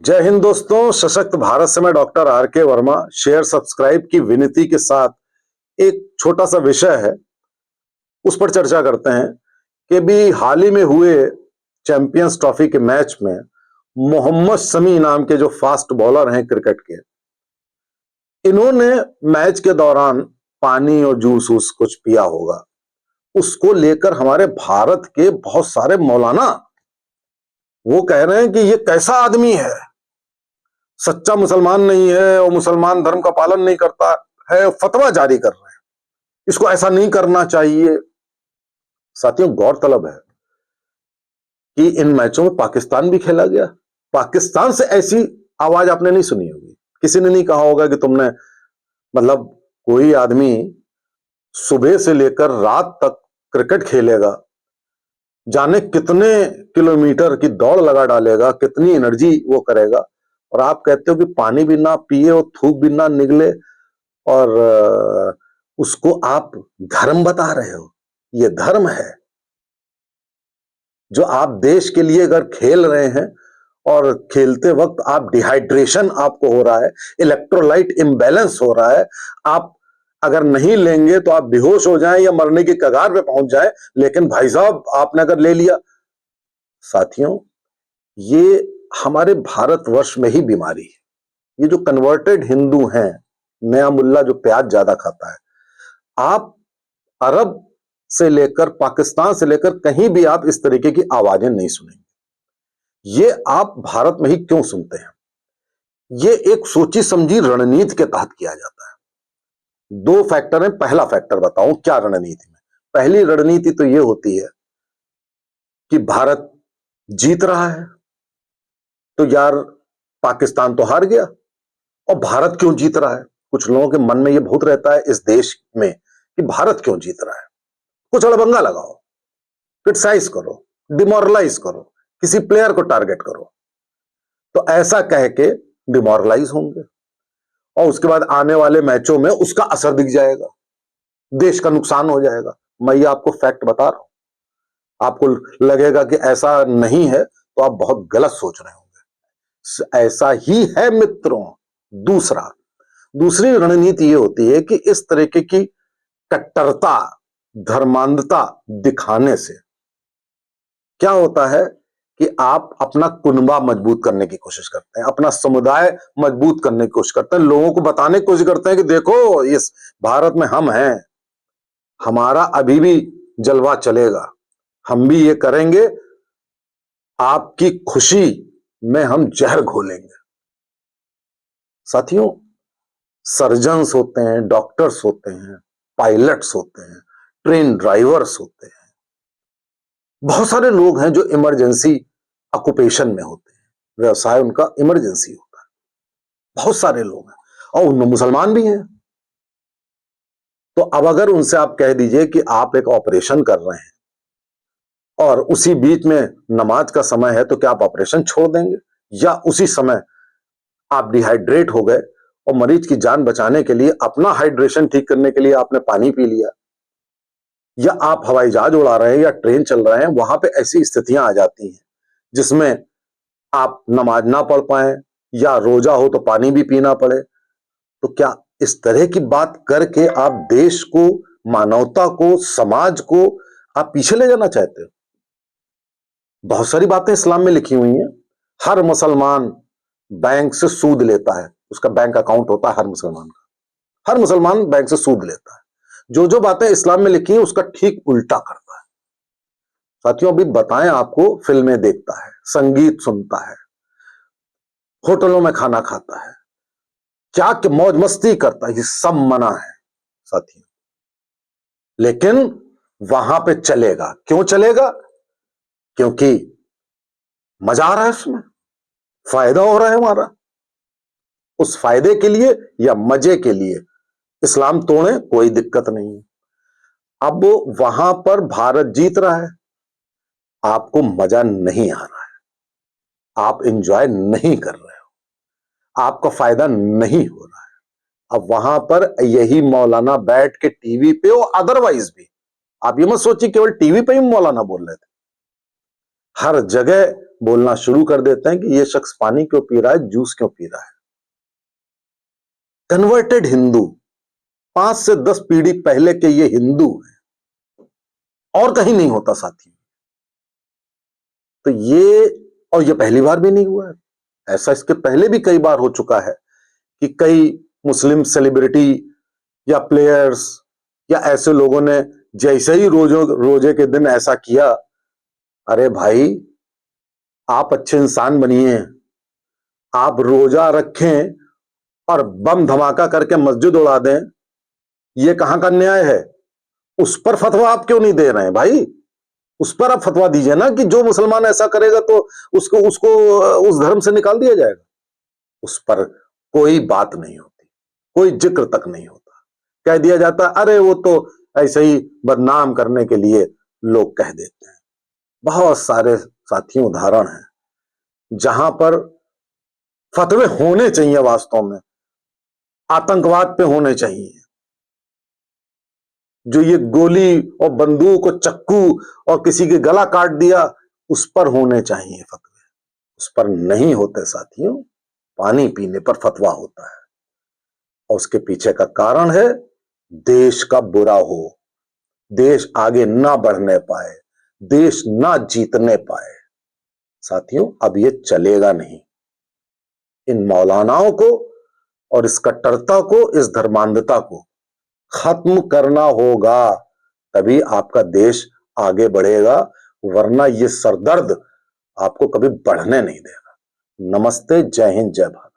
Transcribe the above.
जय हिंद दोस्तों, सशक्त भारत से मैं डॉक्टर आर के वर्मा शेयर सब्सक्राइब की विनती के साथ एक छोटा सा विषय है, उस पर चर्चा करते हैं कि भी हाल ही में हुए चैंपियंस ट्रॉफी के मैच में मोहम्मद शमी नाम के जो फास्ट बॉलर हैं क्रिकेट के, इन्होंने मैच के दौरान पानी और जूस वूस कुछ पिया होगा। उसको लेकर हमारे भारत के बहुत सारे मौलाना वो कह रहे हैं कि ये कैसा आदमी है, सच्चा मुसलमान नहीं है और मुसलमान धर्म का पालन नहीं करता है, फतवा जारी कर रहे हैं, इसको ऐसा नहीं करना चाहिए। साथियों, गौरतलब है कि इन मैचों में पाकिस्तान भी खेला गया। पाकिस्तान से ऐसी आवाज आपने नहीं सुनी होगी, किसी ने नहीं कहा होगा कि तुमने मतलब कोई आदमी सुबह से लेकर रात तक क्रिकेट खेलेगा, जाने कितने किलोमीटर की दौड़ लगा डालेगा, कितनी एनर्जी वो करेगा, और आप कहते हो कि पानी भी ना पिए और थूक भी ना निगले और उसको आप धर्म बता रहे हो। ये धर्म है जो आप देश के लिए अगर खेल रहे हैं और खेलते वक्त आप डिहाइड्रेशन आपको हो रहा है, इलेक्ट्रोलाइट इम्बैलेंस हो रहा है, आप अगर नहीं लेंगे तो आप बेहोश हो जाएं या मरने की कगार पे पहुंच जाएं, लेकिन भाई साहब आपने अगर ले लिया। साथियों, ये हमारे भारतवर्ष में ही बीमारी है। ये जो कन्वर्टेड हिंदू हैं, नया मुल्ला जो प्याज ज्यादा खाता है, आप अरब से लेकर पाकिस्तान से लेकर कहीं भी आप इस तरीके की आवाजें नहीं सुनेंगे। ये आप भारत में ही क्यों सुनते हैं? ये एक सोची समझी रणनीति के तहत किया जाता है। दो फैक्टर हैं। पहला फैक्टर बताऊं क्या रणनीति में। पहली रणनीति तो ये होती है कि भारत जीत रहा है तो यार पाकिस्तान तो हार गया, और भारत क्यों जीत रहा है? कुछ लोगों के मन में ये बहुत रहता है इस देश में कि भारत क्यों जीत रहा है। कुछ अड़बंगा लगाओ, क्रिटिसाइज करो, डिमोरलाइज करो, किसी प्लेयर को टारगेट करो, तो ऐसा कह के डिमोरलाइज होंगे और उसके बाद आने वाले मैचों में उसका असर दिख जाएगा, देश का नुकसान हो जाएगा। मैं ये आपको फैक्ट बता रहा हूं। आपको लगेगा कि ऐसा नहीं है तो आप बहुत गलत सोच रहे होंगे। ऐसा ही है मित्रों। दूसरी रणनीति ये होती है कि इस तरीके की कट्टरता, धर्मांधता दिखाने से क्या होता है कि आप अपना कुनबा मजबूत करने की कोशिश करते हैं, अपना समुदाय मजबूत करने की कोशिश करते हैं, लोगों को बताने की कोशिश करते हैं कि देखो इस भारत में हम हैं, हमारा अभी भी जलवा चलेगा, हम भी ये करेंगे, आपकी खुशी में हम जहर घोलेंगे। साथियों, सर्जन्स होते हैं, डॉक्टर्स होते हैं, पायलट्स होते हैं, ट्रेन ड्राइवर्स होते हैं, बहुत सारे लोग हैं जो इमरजेंसी ऑक्यूपेशन में होते हैं, व्यवसाय उनका इमरजेंसी होता है। बहुत सारे लोग हैं और उनमें मुसलमान भी हैं। तो अब अगर उनसे आप कह दीजिए कि आप एक ऑपरेशन कर रहे हैं और उसी बीच में नमाज का समय है, तो क्या आप ऑपरेशन छोड़ देंगे? या उसी समय आप डिहाइड्रेट हो गए और मरीज की जान बचाने के लिए, अपना हाइड्रेशन ठीक करने के लिए आपने पानी पी लिया, या आप हवाई जहाज उड़ा रहे हैं या ट्रेन चल रहे हैं, वहां पे ऐसी स्थितियां आ जाती हैं जिसमें आप नमाज ना पढ़ पाए या रोजा हो तो पानी भी पीना पड़े, तो क्या इस तरह की बात करके आप देश को, मानवता को, समाज को आप पीछे ले जाना चाहते हो? बहुत सारी बातें इस्लाम में लिखी हुई हैं। हर मुसलमान बैंक से सूद लेता है, उसका बैंक अकाउंट होता है हर मुसलमान का, हर मुसलमान बैंक से सूद लेता है। जो जो बातें इस्लाम में लिखी हैं उसका ठीक उल्टा करता है। साथियों, अभी बताएं, आपको फिल्में देखता है, संगीत सुनता है, होटलों में खाना खाता है, क्या कि मौज मस्ती करता है, ये सब मना है साथियों। लेकिन वहां पे चलेगा। क्यों चलेगा? क्योंकि मजा आ रहा है, उसमें फायदा हो रहा है हमारा। उस फायदे के लिए या मजे के लिए इस्लाम तोड़े, कोई दिक्कत नहीं है। अब वहां पर भारत जीत रहा है, आपको मजा नहीं आ रहा है, आप एंजॉय नहीं कर रहे हो, आपका फायदा नहीं हो रहा है। अब वहां पर यही मौलाना बैठ के टीवी पे और अदरवाइज भी, आप ये मत सोचिए केवल टीवी पे ही मौलाना बोल रहे थे, हर जगह बोलना शुरू कर देते हैं कि ये शख्स पानी क्यों पी रहा है, जूस क्यों पी रहा है। कन्वर्टेड हिंदू, 5 से 10 पीढ़ी पहले के ये हिंदू हैं, और कहीं नहीं होता साथी। तो ये पहली बार भी नहीं हुआ है, ऐसा इसके पहले भी कई बार हो चुका है कि कई मुस्लिम सेलिब्रिटी या प्लेयर्स या ऐसे लोगों ने जैसे ही रोजे के दिन ऐसा किया, अरे भाई आप अच्छे इंसान बनिए, आप रोजा रखें और बम धमाका करके मस्जिद उड़ा दें, ये कहां का न्याय है। उस पर फतवा आप क्यों नहीं दे रहे हैं भाई? उस पर आप फतवा दीजिए ना कि जो मुसलमान ऐसा करेगा तो उसको उसको उस धर्म से निकाल दिया जाएगा। उस पर कोई बात नहीं होती, कोई जिक्र तक नहीं होता। कह दिया जाता अरे वो तो ऐसे ही बदनाम करने के लिए लोग कह देते हैं। बहुत सारे साथियों उदाहरण हैं जहां पर फतवे होने चाहिए, वास्तव में आतंकवाद पे होने चाहिए। जो ये गोली और बंदूक और चक्कू और किसी के गला काट दिया, उस पर होने चाहिए फतवे, उस पर नहीं होते साथियों। पानी पीने पर फतवा होता है और उसके पीछे का कारण है देश का बुरा हो, देश आगे ना बढ़ने पाए, देश ना जीतने पाए। साथियों अब ये चलेगा नहीं। इन मौलानाओं को और इस कट्टरता को, इस धर्मांधता को खत्म करना होगा, तभी आपका देश आगे बढ़ेगा, वरना ये सरदर्द आपको कभी बढ़ने नहीं देगा। नमस्ते, जय हिंद, जय भारत।